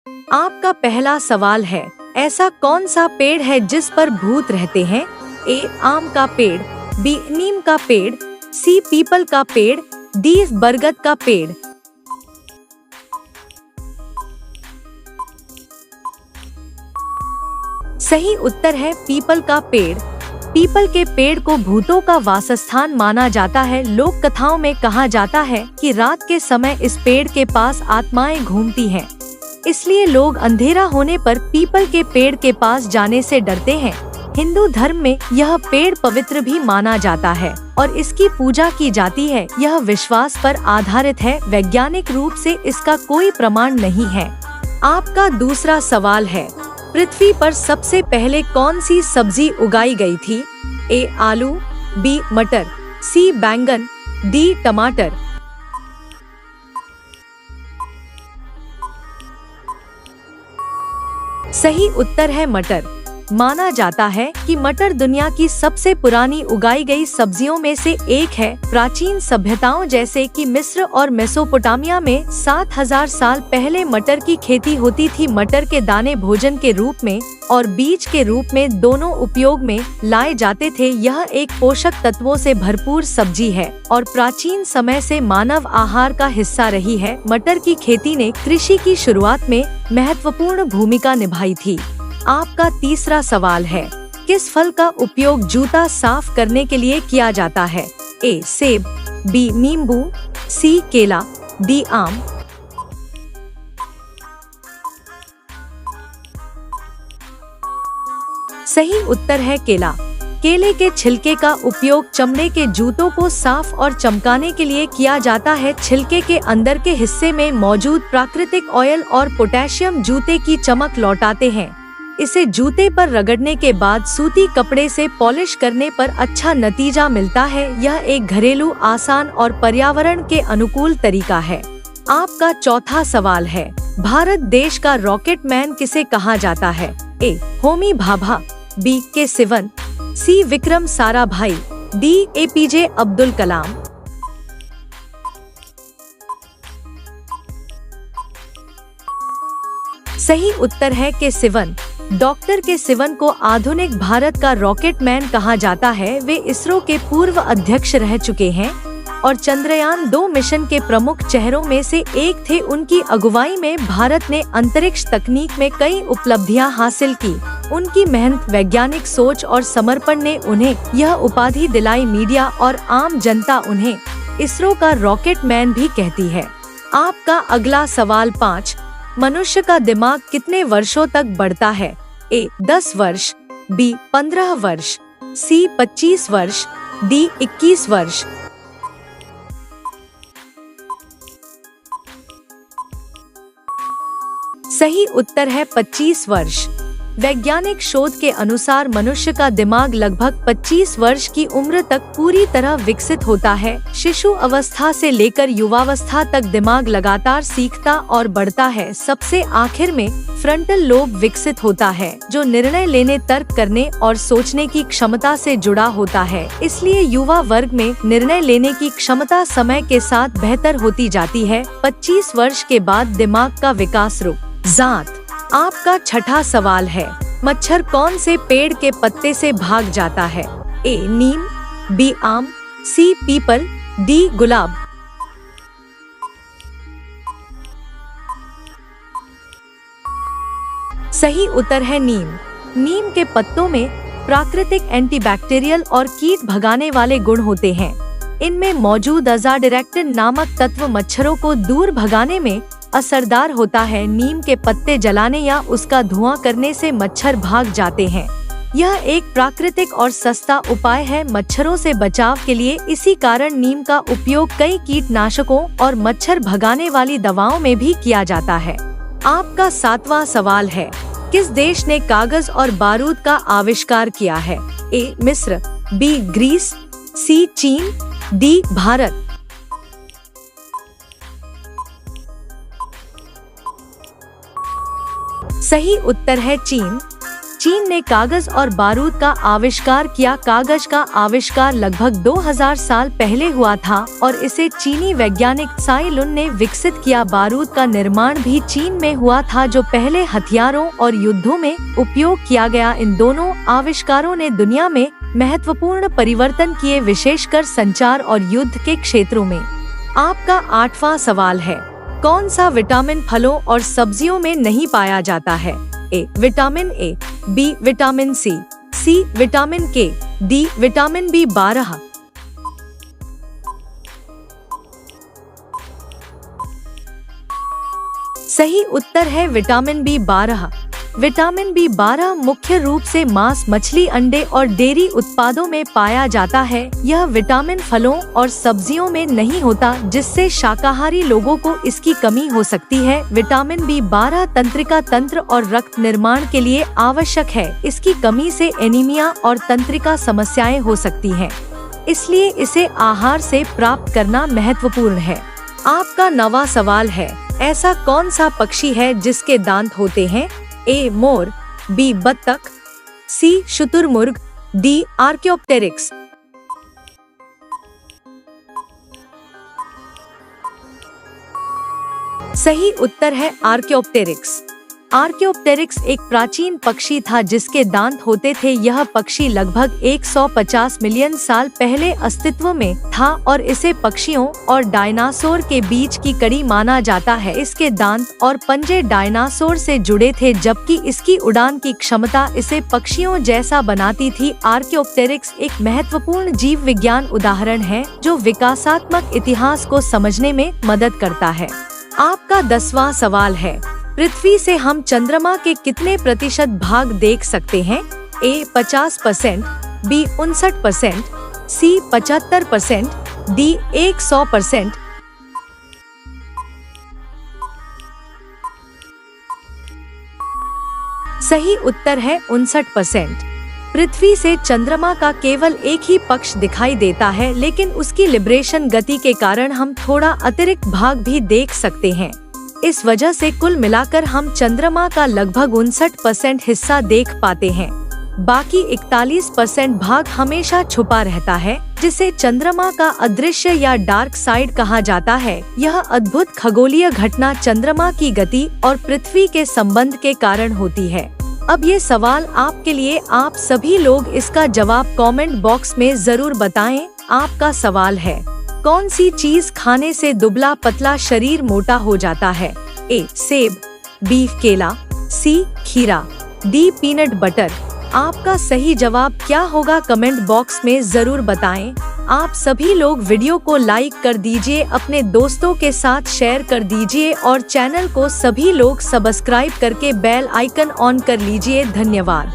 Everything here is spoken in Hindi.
आपका पहला सवाल है, ऐसा कौन सा पेड़ है जिस पर भूत रहते हैं? ए. आम का पेड़, बी. नीम का पेड़, सी. पीपल का पेड़, डी. बरगद का पेड़। सही उत्तर है पीपल का पेड़। पीपल के पेड़ को भूतों का वासस्थान माना जाता है। लोक कथाओं में कहा जाता है कि रात के समय इस पेड़ के पास आत्माएं घूमती हैं, इसलिए लोग अंधेरा होने पर पीपल के पेड़ के पास जाने से डरते हैं। हिंदू धर्म में यह पेड़ पवित्र भी माना जाता है और इसकी पूजा की जाती है। यह विश्वास पर आधारित है, वैज्ञानिक रूप से इसका कोई प्रमाण नहीं है। आपका दूसरा सवाल है, पृथ्वी पर सबसे पहले कौन सी सब्जी उगाई गई थी? ए. आलू, बी. मटर, सी. बैंगन, डी. टमाटर। सही उत्तर है मटर। माना जाता है कि मटर दुनिया की सबसे पुरानी उगाई गई सब्जियों में से एक है। प्राचीन सभ्यताओं जैसे कि मिस्र और मेसोपोटामिया में 7000 साल पहले मटर की खेती होती थी। मटर के दाने भोजन के रूप में और बीज के रूप में दोनों उपयोग में लाए जाते थे। यह एक पोषक तत्वों से भरपूर सब्जी है और प्राचीन समय से मानव आहार का हिस्सा रही है। मटर की खेती ने कृषि की शुरुआत में महत्वपूर्ण भूमिका निभाई थी। आपका तीसरा सवाल है, किस फल का उपयोग जूता साफ करने के लिए किया जाता है? ए. सेब, बी. नींबू, सी. केला, डी. आम। सही उत्तर है केला। केले के छिलके का उपयोग चमड़े के जूतों को साफ और चमकाने के लिए किया जाता है। छिलके के अंदर के हिस्से में मौजूद प्राकृतिक ऑयल और पोटेशियम जूते की चमक लौटाते हैं। इसे जूते पर रगड़ने के बाद सूती कपड़े से पॉलिश करने पर अच्छा नतीजा मिलता है। यह एक घरेलू, आसान और पर्यावरण के अनुकूल तरीका है। आपका चौथा सवाल है, भारत देश का रॉकेट मैन किसे कहा जाता है? ए. होमी भाभा, बी. के. सिवन, सी. विक्रम साराभाई, डी. एपीजे अब्दुल कलाम। सही उत्तर है के. सिवन। डॉक्टर के. सिवन को आधुनिक भारत का रॉकेट मैन कहा जाता है। वे इसरो के पूर्व अध्यक्ष रह चुके हैं और चंद्रयान 2 मिशन के प्रमुख चेहरों में से एक थे। उनकी अगुवाई में भारत ने अंतरिक्ष तकनीक में कई उपलब्धियां हासिल की। उनकी मेहनत, वैज्ञानिक सोच और समर्पण ने उन्हें यह उपाधि दिलाई। मीडिया और आम जनता उन्हें इसरो का रॉकेट मैन भी कहती है। आपका अगला सवाल 5, मनुष्य का दिमाग कितने वर्षों तक बढ़ता है? ए. 10 वर्ष, बी. 15 वर्ष, सी. 25 वर्ष, डी. 21 वर्ष। सही उत्तर है 25 वर्ष। वैज्ञानिक शोध के अनुसार मनुष्य का दिमाग लगभग 25 वर्ष की उम्र तक पूरी तरह विकसित होता है। शिशु अवस्था से लेकर युवावस्था तक दिमाग लगातार सीखता और बढ़ता है। सबसे आखिर में फ्रंटल लोब विकसित होता है, जो निर्णय लेने, तर्क करने और सोचने की क्षमता से जुड़ा होता है। इसलिए युवा वर्ग में निर्णय लेने की क्षमता समय के साथ बेहतर होती जाती है। 25 वर्ष के बाद दिमाग का विकास रुक जाता। आपका छठा सवाल है, मच्छर कौन से पेड़ के पत्ते से भाग जाता है? ए. नीम, बी. आम, सी. People, D. गुलाब। सही उत्तर है नीम। नीम के पत्तों में प्राकृतिक एंटीबैक्टीरियल और कीट भगाने वाले गुण होते हैं। इनमें मौजूद अजाडिरेक्टिन नामक तत्व मच्छरों को दूर भगाने में असरदार होता है। नीम के पत्ते जलाने या उसका धुआं करने से मच्छर भाग जाते हैं। यह एक प्राकृतिक और सस्ता उपाय है मच्छरों से बचाव के लिए। इसी कारण नीम का उपयोग कई कीटनाशकों और मच्छर भगाने वाली दवाओं में भी किया जाता है। आपका 7वां सवाल है, किस देश ने कागज और बारूद का आविष्कार किया है? ए. मिस्र, बी. ग्रीस, सी. चीन, डी. भारत। सही उत्तर है चीन। चीन ने कागज और बारूद का आविष्कार किया। कागज का आविष्कार लगभग 2000 साल पहले हुआ था और इसे चीनी वैज्ञानिक त्साई लुन ने विकसित किया। बारूद का निर्माण भी चीन में हुआ था, जो पहले हथियारों और युद्धों में उपयोग किया गया। इन दोनों आविष्कारों ने दुनिया में महत्वपूर्ण परिवर्तन किए, विशेषकर संचार और युद्ध के क्षेत्रों में। आपका 8वां सवाल है, कौन सा विटामिन फलों और सब्जियों में नहीं पाया जाता है? A vitamin A, B vitamin C vitamin K, D vitamin B12। सही उत्तर है विटामिन B12। विटामिन B12 मुख्य रूप से मांस, मछली, अंडे और डेयरी उत्पादों में पाया जाता है। यह विटामिन फलों और सब्जियों में नहीं होता, जिससे शाकाहारी लोगों को इसकी कमी हो सकती है। विटामिन B12 तंत्रिका तंत्र और रक्त निर्माण के लिए आवश्यक है। इसकी कमी से एनीमिया और तंत्रिका समस्याएं हो सकती हैं, इसलिए इसे आहार से प्राप्त करना महत्वपूर्ण है। आपका 9वां सवाल है, ऐसा कौन सा पक्षी है जिसके दांत होते हैं? ए मोर, बी बत्तख, सी शुतुरमुर्ग, डी आर्कियोप्टेरिक्स। सही उत्तर है आर्कियोप्टेरिक्स। आर्कियोप्टेरिक्स एक प्राचीन पक्षी था जिसके दांत होते थे। यह पक्षी लगभग 150 मिलियन साल पहले अस्तित्व में था और इसे पक्षियों और डायनासोर के बीच की कड़ी माना जाता है। इसके दांत और पंजे डायनासोर से जुड़े थे, जबकि इसकी उड़ान की क्षमता इसे पक्षियों जैसा बनाती थी। आर्कियोप्टेरिक्स एक महत्वपूर्ण जीव विज्ञान उदाहरण है जो विकासात्मक इतिहास को समझने में मदद करता है। आपका 10वां सवाल है, पृथ्वी से हम चंद्रमा के कितने प्रतिशत भाग देख सकते हैं? ए 50%, बी 59%, सी 75%, डी 100%। सही उत्तर है 59%। पृथ्वी से चंद्रमा का केवल एक ही पक्ष दिखाई देता है, लेकिन उसकी लिब्रेशन गति के कारण हम थोड़ा अतिरिक्त भाग भी देख सकते हैं। इस वजह से कुल मिलाकर हम चंद्रमा का लगभग 59% हिस्सा देख पाते हैं। बाकी 41% भाग हमेशा छुपा रहता है, जिसे चंद्रमा का अदृश्य या डार्क साइड कहा जाता है। यह अद्भुत खगोलीय घटना चंद्रमा की गति और पृथ्वी के संबंध के कारण होती है। अब ये सवाल आपके लिए, आप सभी लोग इसका जवाब कमेंट बॉक्स में जरूर बताएं। आपका सवाल है, कौन सी चीज खाने से दुबला पतला शरीर मोटा हो जाता है? ए सेब, बी केला, सी खीरा, डी पीनट बटर। आपका सही जवाब क्या होगा कमेंट बॉक्स में जरूर बताएं। आप सभी लोग वीडियो को लाइक कर दीजिए, अपने दोस्तों के साथ शेयर कर दीजिए और चैनल को सभी लोग सब्सक्राइब करके बेल आइकन ऑन कर लीजिए। धन्यवाद।